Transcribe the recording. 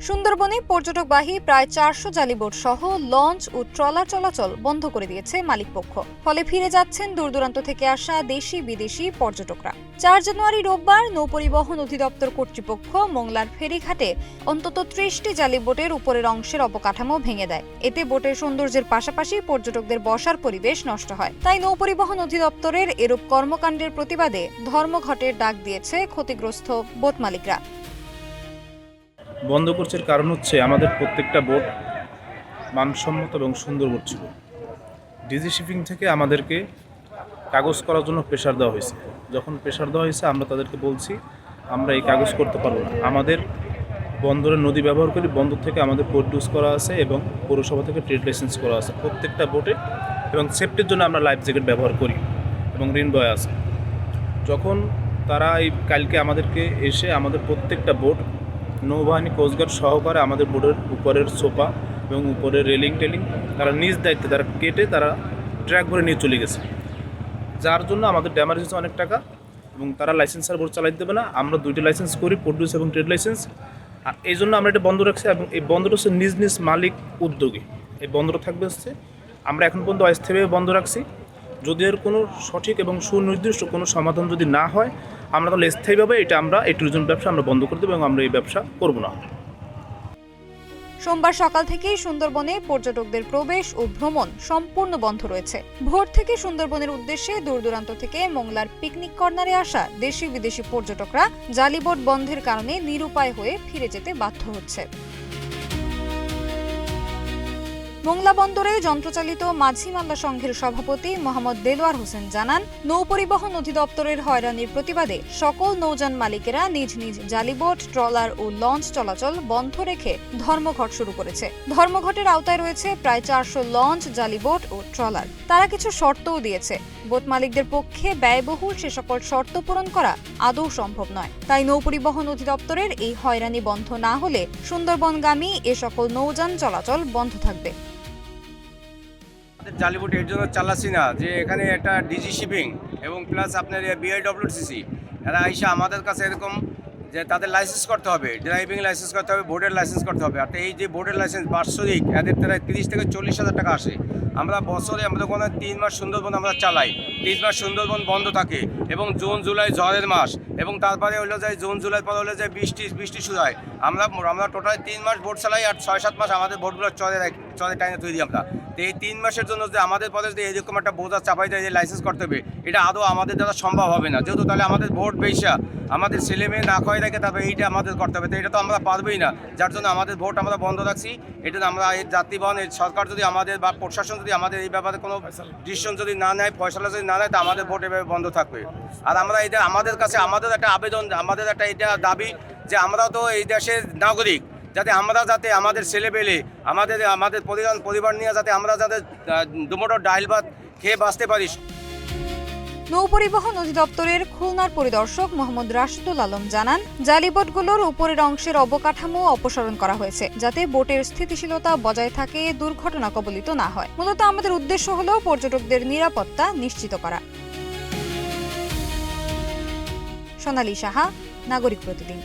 সুন্দরবনে পর্যটকবাহী প্রায় ৪০০ জালিবোট সহ লঞ্চ ও ট্রলার চলাচল বন্ধ করে দিয়েছে মালিকপক্ষ। ফলে ফিরে যাচ্ছেন দূরদূরান্ত থেকে আসা দেশি বিদেশি পর্যটকরা। ৪ জানুয়ারি রোববার নৌপরিবহন অধিদপ্তর কর্তৃপক্ষ মোংলার ফেরিঘাটে অন্তত ৩০টি জালিবোটের উপরের অংশের অবকাঠামো ভেঙে দেয়। এতে বোটের সৌন্দর্যের পাশাপাশি পর্যটকদের বসার পরিবেশ নষ্ট হয়। তাই নৌপরিবহন অধিদপ্তরের এরূপ কর্মকাণ্ডের প্রতিবাদে ধর্মঘটের ডাক দিয়েছে ক্ষতিগ্রস্ত বোট মালিকরা। বন্ধ করছে কারণ হচ্ছে আমাদের প্রত্যেকটা বোট মানসম্মত এবং সুন্দর বোট ছিল। ডিজি শিপিং থেকে আমাদেরকে কাগজ করার জন্য প্রেশার দেওয়া হয়েছে। যখন প্রেশার দেওয়া হয়েছে আমরা তাদেরকে বলছি আমরা এই কাগজ করতে পারবো না। আমাদের বন্দরের নদী ব্যবহার করি, বন্দর থেকে আমাদের প্রডিউস করা আছে এবং পৌরসভা থেকে ট্রেড লাইসেন্স করা আছে প্রত্যেকটা বোটে, এবং সেফটির জন্য আমরা লাইফ জ্যাকেট ব্যবহার করি এবং রিন বয় আছে। যখন তারা এই কালকে আমাদেরকে এসে আমাদের প্রত্যেকটা বোট নৌবাহিনী কোস্টগার্ড সহকারে আমাদের বোটের উপরের সোপা এবং উপরের রেলিং তারা নিজ দায়িত্বে তারা কেটে তারা ট্র্যাক ভরে নিয়ে চলে গেছে, যার জন্য আমাদের ড্যামেজ হচ্ছে অনেক টাকা। এবং তারা লাইসেন্স আর বোট চালাইতে দেবে না। আমরা 2টি লাইসেন্স করি, প্রডিউস এবং ট্রেড লাইসেন্স। আর এই জন্য আমরা এটা বন্ধ রাখছি এবং এই বন্দরটা হচ্ছে নিজ নিজ মালিক উদ্যোগে এই বন্দরটা থাকবে হচ্ছে। আমরা এখন পর্যন্ত অস্থায়ীভাবে বন্ধ রাখছি। যদি এর কোনো সঠিক এবং সুনির্দিষ্ট কোনো সমাধান যদি না হয়, আমরা তাহলে স্থায়ীভাবে আমরা এই ট্যুরিজম ব্যবসা আমরা বন্ধ করে দেবো এবং আমরা এই ব্যবসা করব না। সোমবার সকাল থেকেই সুন্দরবনে পর্যটকদের প্রবেশ ও ভ্রমণ সম্পূর্ণ বন্ধ রয়েছে। ভোর থেকে সুন্দরবনের উদ্দেশ্যে দূরদূরান্ত থেকে মোংলার পিকনিক কর্নারে আসা দেশি বিদেশি পর্যটকরা জালিবোট বন্ধের কারণে নিরুপায় হয়ে ফিরে যেতে বাধ্য হচ্ছে। মোংলা বন্দরে যন্ত্রচালিত মাঝি মাল্লা সংঘের সভাপতি মোহাম্মদ দেলোয়ার হোসেন জানান, নৌপরিবহন অধিদপ্তরের হয়রানির প্রতিবাদে সকল নৌযান মালিকেরা নিজ নিজ জালিবোট, ট্রলার ও লঞ্চ চলাচল বন্ধ রেখে ধর্মঘট শুরু করেছে। ধর্মঘটের আওতায় রয়েছে প্রায় ৪০০ লঞ্চ, জালিবোট ও ট্রলার। তারা কিছু শর্তও দিয়েছে। বোট মালিকদের পক্ষে ব্যয়বহুল সে সকল শর্ত পূরণ করা আদৌ সম্ভব নয়। তাই নৌপরিবহন অধিদপ্তরের এই হয়রানি বন্ধ না হলে সুন্দরবনগামী এ সকল নৌযান চলাচল বন্ধ থাকবে। জালিবোট এর জন্য চালাচ্ছি না যে এখানে একটা ডিজি শিপিং এবং প্লাস আপনার বিআইডব্লিউটিসি এরা এসে আমাদের কাছে এরকম যে তাদের লাইসেন্স করতে হবে, ড্রাইভিং লাইসেন্স করতে হবে, বোর্ডের লাইসেন্স করতে হবে। আর এই যে বোর্ডের লাইসেন্স বাৎসরিক এদের প্রায় 30 থেকে 40 হাজার টাকা আসে। আমরা বছরে আমরা কোনো 3 মাস সুন্দরবন আমরা চালাই, 3 মাস সুন্দরবন বন্ধ থাকে এবং জুন জুলাই ঝড়ের মাস, এবং তারপরে হলো যায় জুন জুলাই পরে হলো যায় বৃষ্টি শুরু হয়। আমরা টোটাল 3 মাস বোট চালাই আর 6-7 মাস আমাদের বোটগুলো চরে টাইনে তৈরি আমরা। তো এই 3 মাসের জন্য যে আমাদের পরে যদি এরকম একটা বোঝা চাপাই দেয় যে লাইসেন্স করতে হবে, এটা আদৌ আমাদের দ্বারা সম্ভব হবে না। যেহেতু তাহলে আমাদের ভোট বেশা আমাদের ছেলে মেয়ে না খাওয়াই রেখে তবে এইটা আমাদের করতে হবে, তো এটা তো আমরা পারবোই না। যার জন্য আমাদের ভোট আমরা বন্ধ রাখছি। এটা আমরা এই যাত্রীবহন সরকার যদি আমাদের বা প্রশাসন যদি আমাদের এই ব্যাপারে কোনো ডিসিশন যদি না নেয়, ফয়সলা যদি না নেয়, তো আমাদের ভোট এভাবে বন্ধ থাকবে। আর আমরা এটা আমাদের কাছে আমাদের একটা আবেদন, আমাদের একটা এটা দাবি যে আমরাও তো এই দেশের নাগরিক, যাতে আমাদের ছেলেপেলে আমাদের পরিবার নিয়ে যাতে আমরা যাতে দুমোটো ডাইল ভাত খেয়ে বাঁচতে পারি। নৌপরিবহন অধিদপ্তরের খুলনার পরিদর্শক মোহাম্মদ রাশিদুল আলম জানান, জালিবোটগুলোর উপরের অংশের অবকাঠামো অপসারণ করা হয়েছে যাতে বোটের স্থিতিশীলতা বজায় থাকে, দুর্ঘটনা কবলিত না হয়। মূলত আমাদের উদ্দেশ্য হলো পর্যটকদের নিরাপত্তা নিশ্চিত করা। সোনালী সাহা, নাগরিক প্রতিদিন।